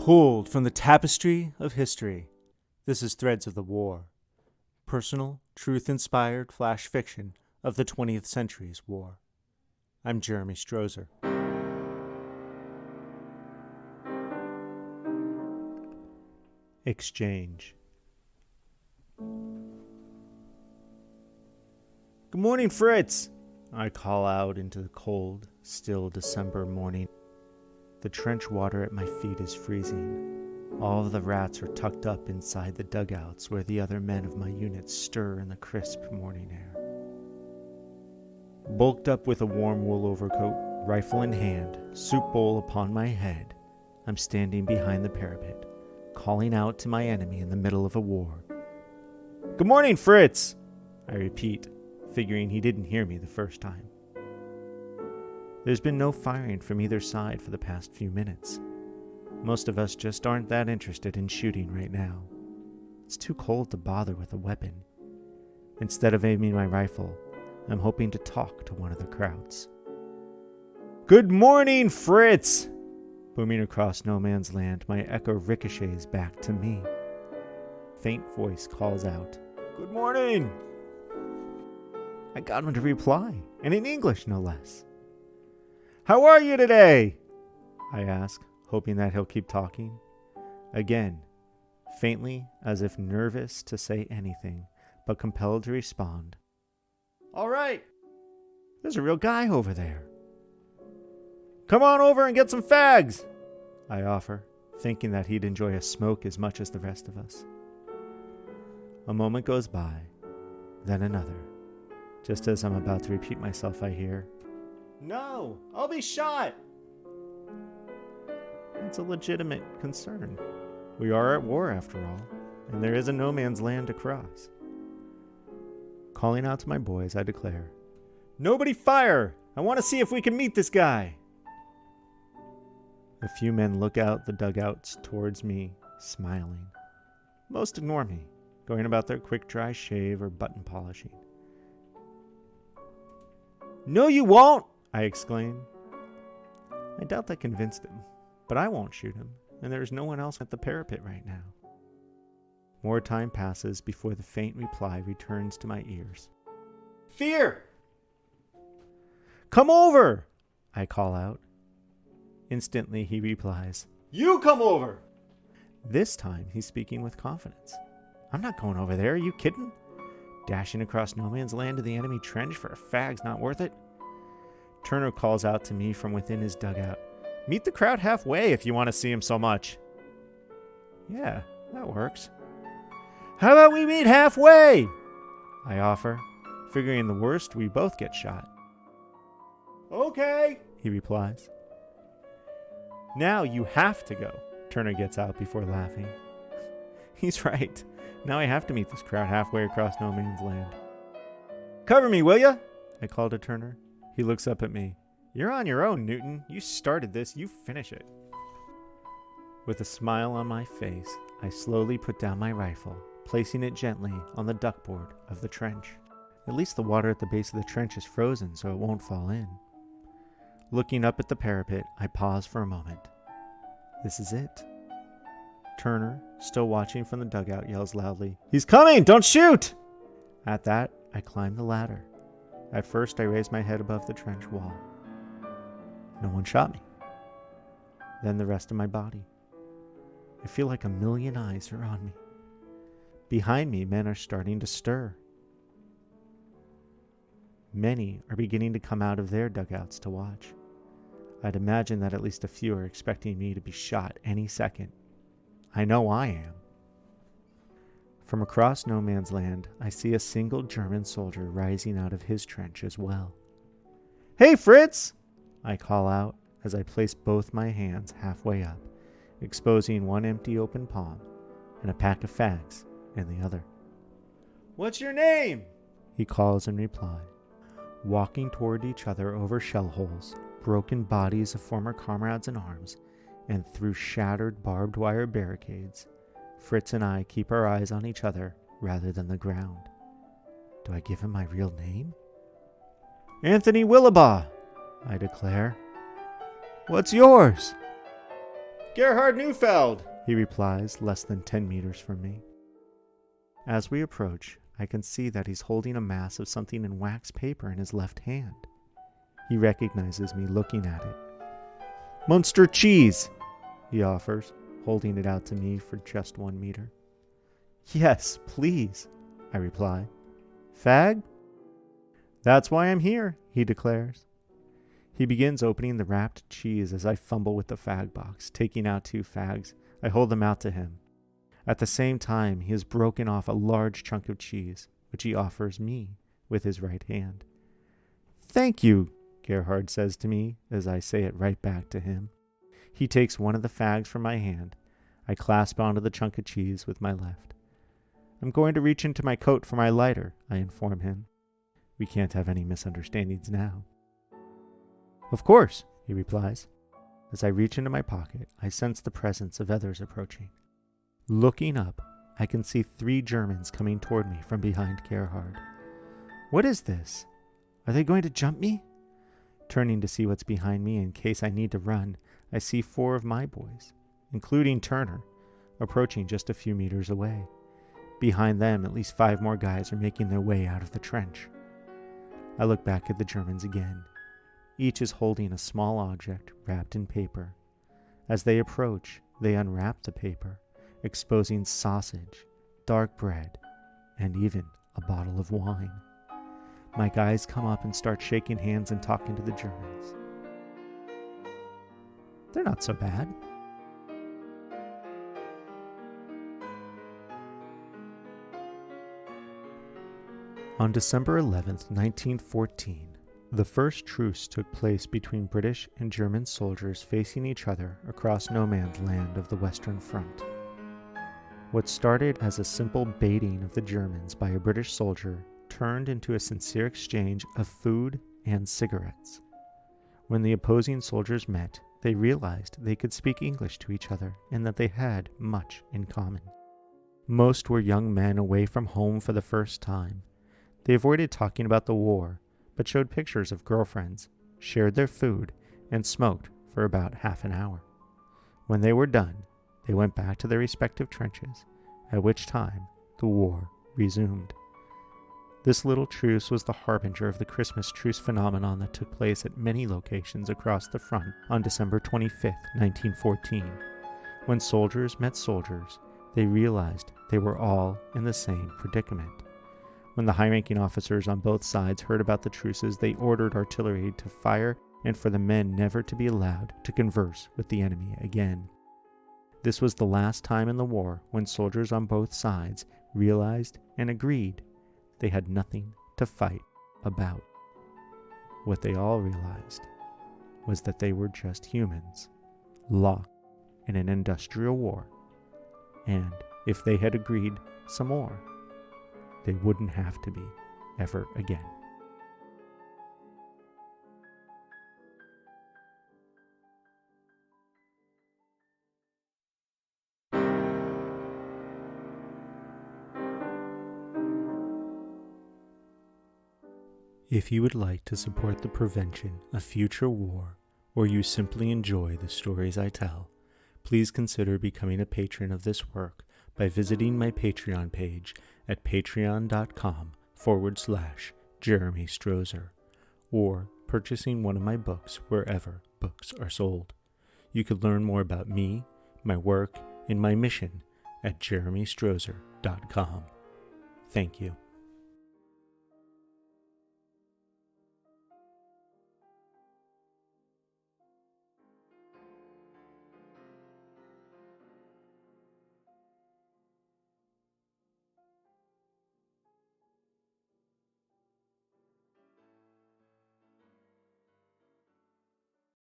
Pulled from the tapestry of history, this is Threads of the War, personal, truth-inspired flash fiction of the 20th century's war. I'm Jeremy Strozer. Exchange. Good morning, Fritz! I call out into the cold, still December morning. The trench water at my feet is freezing. All of the rats are tucked up inside the dugouts where the other men of my unit stir in the crisp morning air. Bulked up with a warm wool overcoat, rifle in hand, soup bowl upon my head, I'm standing behind the parapet, calling out to my enemy in the middle of a war. Good morning, Fritz! I repeat, figuring he didn't hear me the first time. There's been no firing from either side for the past few minutes. Most of us just aren't that interested in shooting right now. It's too cold to bother with a weapon. Instead of aiming my rifle, I'm hoping to talk to one of the krauts. Good morning, Fritz! Booming across no man's land, my echo ricochets back to me. Faint voice calls out, Good morning! I got him to reply, and in English no less. How are you today? I ask, hoping that he'll keep talking. Again, faintly, as if nervous to say anything, but compelled to respond. All right. There's a real guy over there. Come on over and get some fags, I offer, thinking that he'd enjoy a smoke as much as the rest of us. A moment goes by, then another. Just as I'm about to repeat myself, I hear, No, I'll be shot! It's a legitimate concern. We are at war, after all, and there is a no man's land to cross. Calling out to my boys, I declare, Nobody fire! I want to see if we can meet this guy! A few men look out the dugouts towards me, smiling. Most ignore me, going about their quick dry shave or button polishing. No, you won't! I exclaim. I doubt that convinced him, but I won't shoot him, and there is no one else at the parapet right now. More time passes before the faint reply returns to my ears. Fear! Come over! I call out. Instantly he replies, You come over! This time he's speaking with confidence. I'm not going over there, are you kidding? Dashing across no man's land to the enemy trench for a fag's not worth it? Turner calls out to me from within his dugout. Meet the crowd halfway if you want to see him so much. Yeah, that works. How about we meet halfway? I offer, figuring the worst, we both get shot. Okay, he replies. Now you have to go, Turner gets out before laughing. He's right. Now I have to meet this crowd halfway across no man's land. Cover me, will ya? I call to Turner. He looks up at me. You're on your own, Newton. You started this, you finish it. With a smile on my face, I slowly put down my rifle, placing it gently on the duckboard of the trench. At least the water at the base of the trench is frozen, so it won't fall in. Looking up at the parapet, I pause for a moment. This is it. Turner, still watching from the dugout, yells loudly, He's coming! Don't shoot! At that, I climb the ladder. At first, I raise my head above the trench wall. No one shot me. Then the rest of my body. I feel like a million eyes are on me. Behind me, men are starting to stir. Many are beginning to come out of their dugouts to watch. I'd imagine that at least a few are expecting me to be shot any second. I know I am. From across no man's land, I see a single German soldier rising out of his trench as well. Hey, Fritz! I call out as I place both my hands halfway up, exposing one empty open palm and a pack of fags in the other. What's your name? He calls in reply. Walking toward each other over shell holes, broken bodies of former comrades in arms, and through shattered barbed wire barricades, Fritz and I keep our eyes on each other rather than the ground. Do I give him my real name? Anthony Willabaugh, I declare. What's yours? Gerhard Neufeld, he replies, less than 10 meters from me. As we approach, I can see that he's holding a mass of something in wax paper in his left hand. He recognizes me looking at it. Munster cheese, he offers, holding it out to me for just 1 meter. Yes, please, I reply. Fag? That's why I'm here, he declares. He begins opening the wrapped cheese as I fumble with the fag box, taking out 2 fags. I hold them out to him. At the same time, he has broken off a large chunk of cheese, which he offers me with his right hand. Thank you, Gerhard says to me as I say it right back to him. He takes one of the fags from my hand. I clasp onto the chunk of cheese with my left. I'm going to reach into my coat for my lighter, I inform him. We can't have any misunderstandings now. Of course, he replies. As I reach into my pocket, I sense the presence of others approaching. Looking up, I can see 3 Germans coming toward me from behind Gerhard. What is this? Are they going to jump me? Turning to see what's behind me in case I need to run, I see 4 of my boys, including Turner, approaching just a few meters away. Behind them, at least 5 more guys are making their way out of the trench. I look back at the Germans again. Each is holding a small object wrapped in paper. As they approach, they unwrap the paper, exposing sausage, dark bread, and even a bottle of wine. My guys come up and start shaking hands and talking to the Germans. They're not so bad. On December 11th, 1914, the first truce took place between British and German soldiers facing each other across no man's land of the Western Front. What started as a simple baiting of the Germans by a British soldier turned into a sincere exchange of food and cigarettes. When the opposing soldiers met, they realized they could speak English to each other and that they had much in common. Most were young men away from home for the first time. They avoided talking about the war, but showed pictures of girlfriends, shared their food, and smoked for about half an hour. When they were done, they went back to their respective trenches, at which time the war resumed. This little truce was the harbinger of the Christmas Truce phenomenon that took place at many locations across the front on December 25, 1914. When soldiers met soldiers, they realized they were all in the same predicament. When the high-ranking officers on both sides heard about the truces, they ordered artillery to fire and for the men never to be allowed to converse with the enemy again. This was the last time in the war when soldiers on both sides realized and agreed they had nothing to fight about. What they all realized was that they were just humans, locked in an industrial war, and if they had agreed some more, they wouldn't have to be ever again. If you would like to support the prevention of future war, or you simply enjoy the stories I tell, please consider becoming a patron of this work by visiting my Patreon page at patreon.com/Jeremy Strozer, or purchasing one of my books wherever books are sold. You could learn more about me, my work, and my mission at jeremystrozer.com. Thank you.